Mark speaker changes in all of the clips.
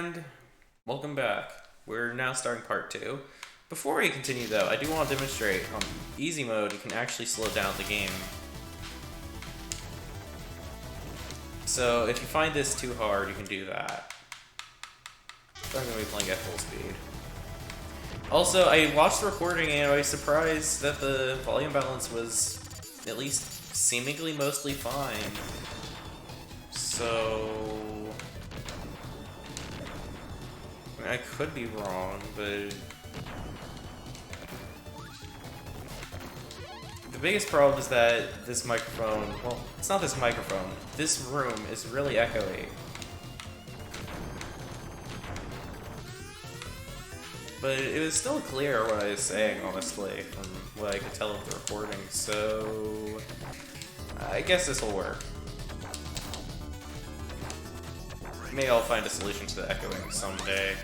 Speaker 1: And welcome back. We're now starting part 2. Before we continue though, I do want to demonstrate on easy mode you can actually slow down the game. So if you find this too hard, you can do that. So I'm going to be playing at full speed. Also, I watched the recording and I was surprised that the volume balance was at least seemingly mostly fine. So I could be wrong, but the biggest problem is that this microphone, well, it's not this microphone, this room is really echoey. But it was still clear what I was saying, honestly, from what I could tell of the recording, so I guess this will work. Maybe I'll find a solution to the echoing someday.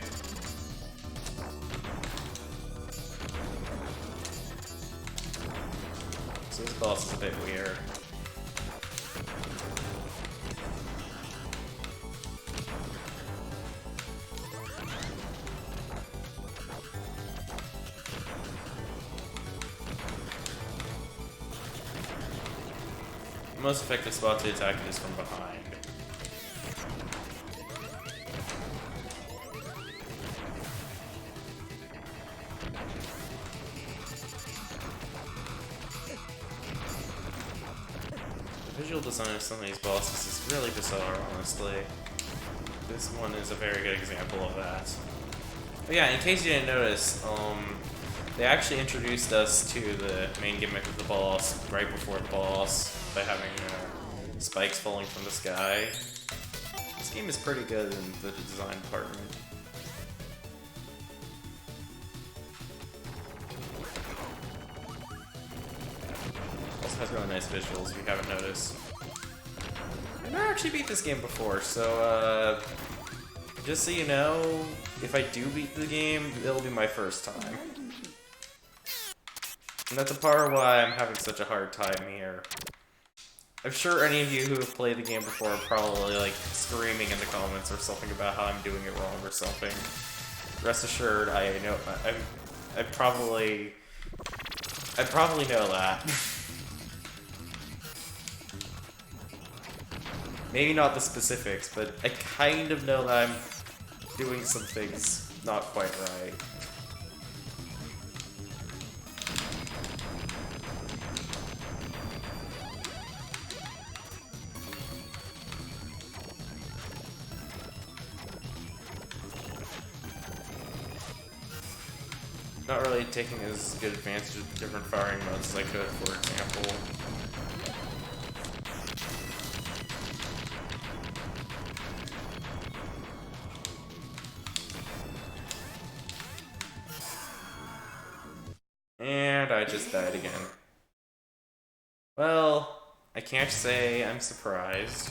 Speaker 1: So this boss is a bit weird. The most effective spot to attack is from behind. The visual design of some of these bosses is really bizarre, honestly. This one is a very good example of that. But yeah, in case you didn't notice, they actually introduced us to the main gimmick of the boss right before the boss by having spikes falling from the sky. This game is pretty good in the design department. Also has really nice visuals if you haven't noticed. I've never actually beat this game before, so just so you know, if I do beat the game, it'll be my first time. And that's a part of why I'm having such a hard time here. I'm sure any of you who have played the game before are probably like screaming in the comments or something about how I'm doing it wrong or something. Rest assured, I know I probably know that. Maybe not the specifics, but I kind of know that I'm doing some things not quite right. Not really taking as good advantage of the different firing modes as I could, for example. And I just died again. Well, I can't say I'm surprised.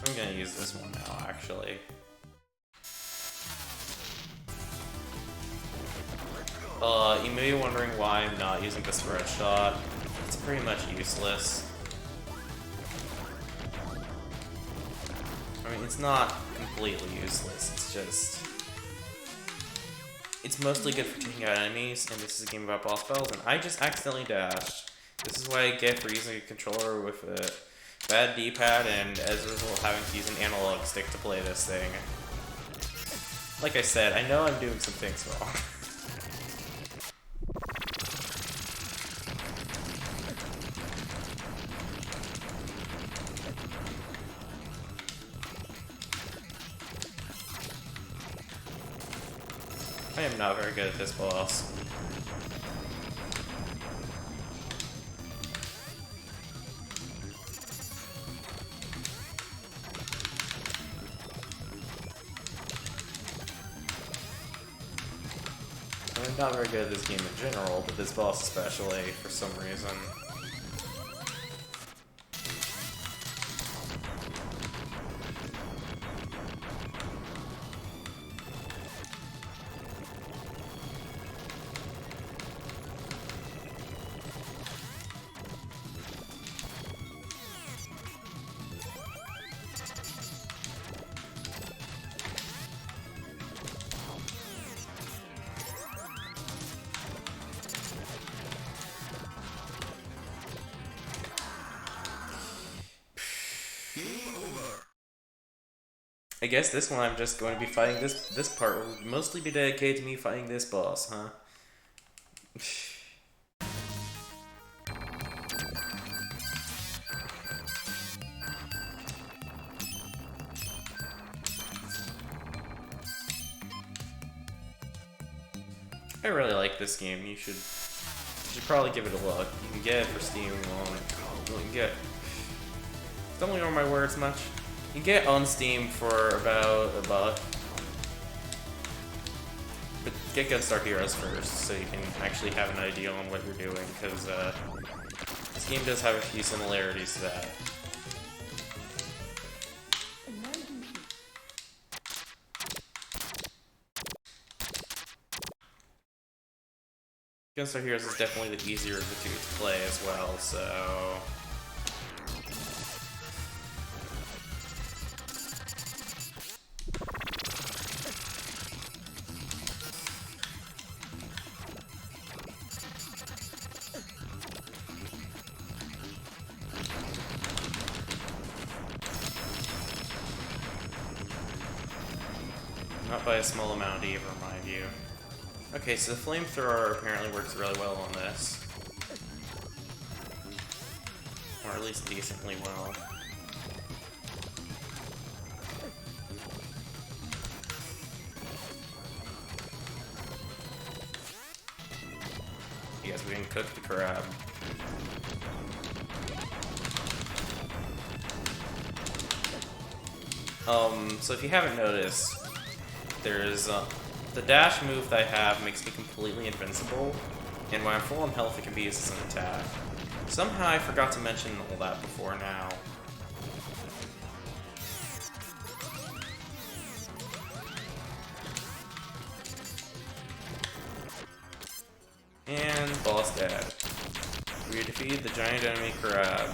Speaker 1: I'm gonna use this one now, actually. You may be wondering why I'm not using the spread shot. It's pretty much useless. I mean, it's not completely useless, it's just... It's mostly good for taking out enemies, and this is a game about boss battles, and I just accidentally dashed. This is what I get for using a controller with a bad D-pad, and as a result having to use an analog stick to play this thing. Like I said, I know I'm doing some things wrong. I am not very good at this boss. I'm not very good at this game in general, but this boss especially, for some reason. I guess this one I'm just going to be fighting this part will mostly be dedicated to me fighting this boss, huh? I really like this game. You should probably give it a look. You can get it for Steam. You can get. Don't ignore my words much. You can get it on Steam for about $1. But get Gunstar Heroes first, so you can actually have an idea on what you're doing, because this game does have a few similarities to that. Gunstar Heroes is definitely the easier of the two to play as well, so... Not by a small amount either, mind you. Okay, so the flamethrower apparently works really well on this. Or at least decently well. Yes, we can cook the crab. So if you haven't noticed, there's the dash move that I have makes me completely invincible, and when I'm full on health, it can be used as an attack. Somehow I forgot to mention all that before now. And boss dead. We defeated the giant enemy crab.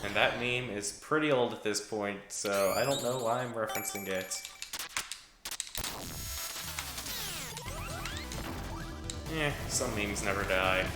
Speaker 1: And that meme is pretty old at this point, so I don't know why I'm referencing it. Some memes never die.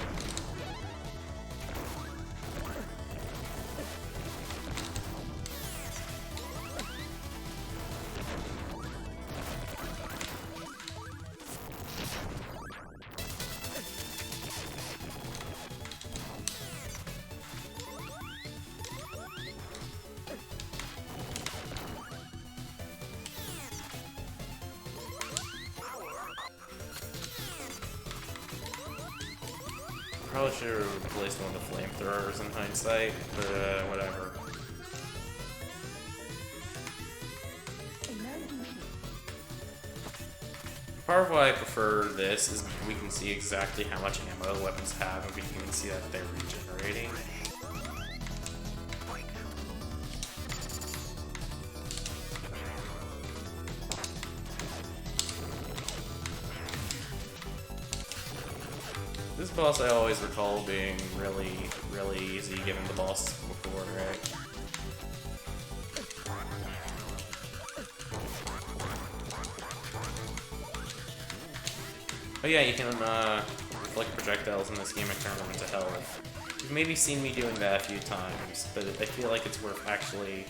Speaker 1: Probably should have replaced one of the flamethrowers in hindsight, but whatever. Part of why I prefer this is we can see exactly how much ammo the weapons have, and we can even see that they're regenerating. This boss I always recall being really, really easy given the boss before, right? Oh yeah, you can inflict projectiles in this game and turn them into health. You've maybe seen me doing that a few times, but I feel like it's worth actually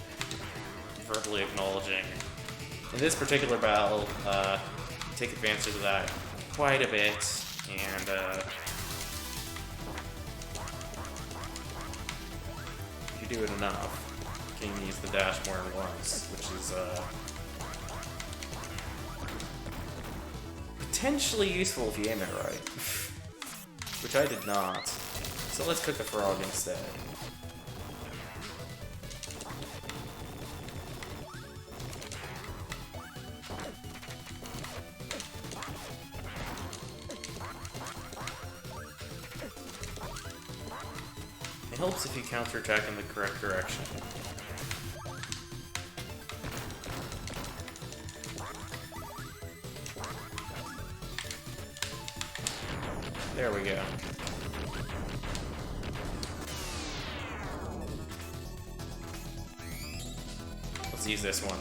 Speaker 1: verbally acknowledging. In this particular battle, you take advantage of that quite a bit, and if you do it enough, you can use the dash more than once, which is potentially useful if you aim it right. Which I did not. So let's cook the frog instead. It helps if you counterattack in the correct direction. There we go. Let's use this one.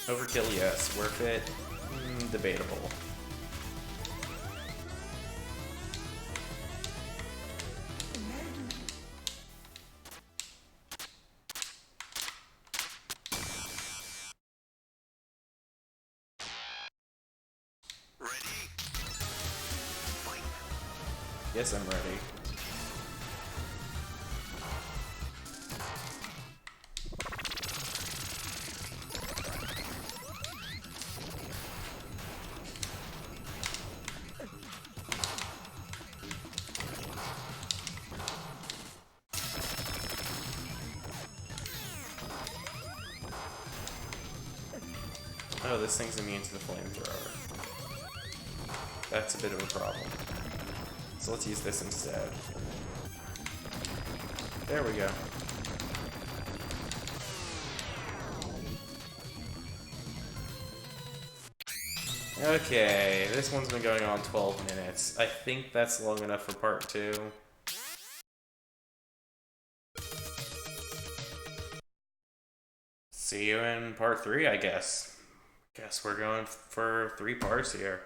Speaker 1: Overkill, yes. Worth it? Debatable. Yes, I'm ready. Oh, this thing's immune to the flamethrower. That's a bit of a problem. So let's use this instead. There we go. Okay, this one's been going on 12 minutes. I think that's long enough for part 2. See you in part 3, I guess. Guess we're going for 3 parts here.